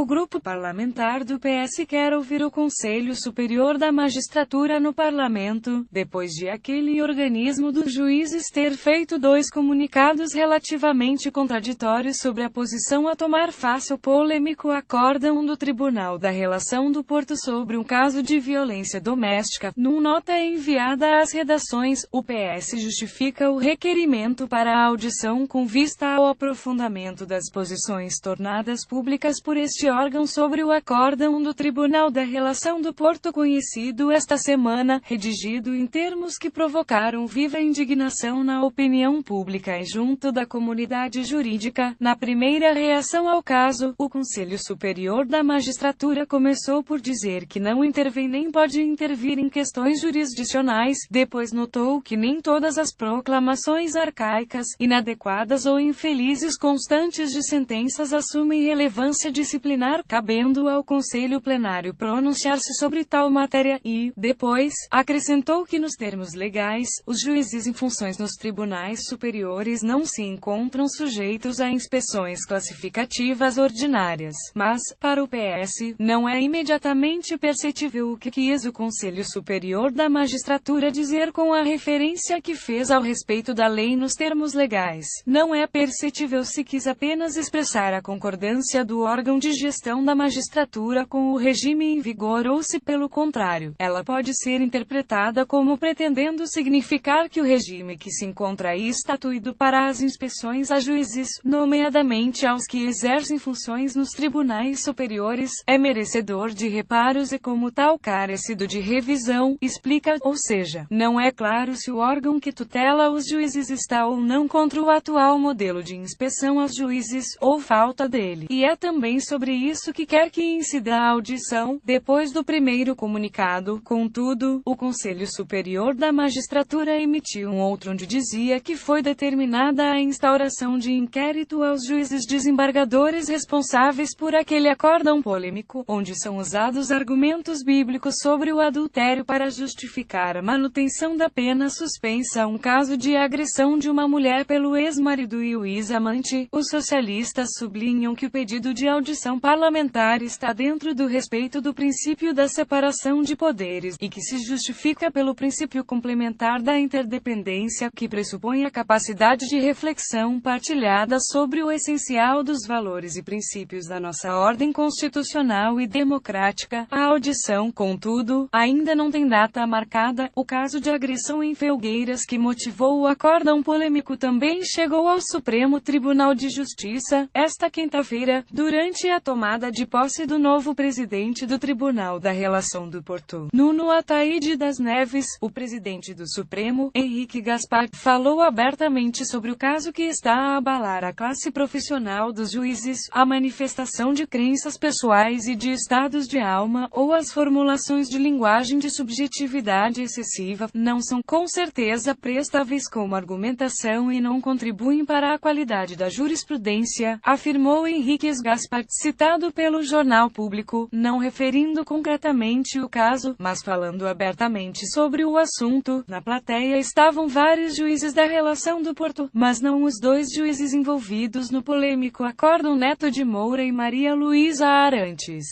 O grupo parlamentar do PS quer ouvir o Conselho Superior da Magistratura no parlamento, depois de aquele organismo dos juízes ter feito 2 comunicados relativamente contraditórios sobre a posição a tomar face ao polêmico acórdão do Tribunal da Relação do Porto sobre um caso de violência doméstica. Numa nota enviada às redações, o PS justifica o requerimento para a audição com vista ao aprofundamento das posições tornadas públicas por este órgão sobre o acórdão do Tribunal da Relação do Porto conhecido esta semana, redigido em termos que provocaram viva indignação na opinião pública e junto da comunidade jurídica. Na primeira reação ao caso, o Conselho Superior da Magistratura começou por dizer que não intervém nem pode intervir em questões jurisdicionais, depois notou que nem todas as proclamações arcaicas, inadequadas ou infelizes constantes de sentenças assumem relevância disciplinar, cabendo ao Conselho Plenário pronunciar-se sobre tal matéria, e, depois, acrescentou que nos termos legais, os juízes em funções nos tribunais superiores não se encontram sujeitos a inspeções classificativas ordinárias. Mas, para o PS, não é imediatamente perceptível o que quis o Conselho Superior da Magistratura dizer com a referência que fez ao respeito da lei nos termos legais. Não é perceptível se quis apenas expressar a concordância do órgão de gestão da magistratura com o regime em vigor ou se, pelo contrário, ela pode ser interpretada como pretendendo significar que o regime que se encontra aí estatuído para as inspeções a juízes, nomeadamente aos que exercem funções nos tribunais superiores, é merecedor de reparos e como tal carecido de revisão, explica, ou seja, não é claro se o órgão que tutela os juízes está ou não contra o atual modelo de inspeção aos juízes, ou falta dele. E é também sobre isso que quer que incida a audição. Depois do primeiro comunicado, contudo, o Conselho Superior da Magistratura emitiu um outro onde dizia que foi determinada a instauração de inquérito aos juízes desembargadores responsáveis por aquele acórdão polêmico, onde são usados argumentos bíblicos sobre o adultério para justificar a manutenção da pena suspensa. Um caso de agressão de uma mulher pelo ex-marido e o ex-amante. Os socialistas sublinham que o pedido de audição parlamentar está dentro do respeito do princípio da separação de poderes, e que se justifica pelo princípio complementar da interdependência, que pressupõe a capacidade de reflexão partilhada sobre o essencial dos valores e princípios da nossa ordem constitucional e democrática. A audição, contudo, ainda não tem data marcada. O caso de agressão em Felgueiras que motivou o acórdão polêmico também chegou ao Supremo Tribunal de Justiça, esta quinta-feira, durante a tomada de posse do novo presidente do Tribunal da Relação do Porto, Nuno Ataíde das Neves. O presidente do Supremo, Henrique Gaspar, falou abertamente sobre o caso que está a abalar a classe profissional dos juízes, a manifestação de crenças pessoais e de estados de alma, ou as formulações de linguagem de subjetividade excessiva, não são com certeza prestáveis como argumentação e não contribuem para a qualidade da jurisprudência, afirmou Henrique Gaspar, citado pelo Jornal Público, não referindo concretamente o caso, mas falando abertamente sobre o assunto. Na plateia estavam vários juízes da Relação do Porto, mas não os 2 juízes envolvidos no polêmico acórdão Neto de Moura e Maria Luísa Arantes.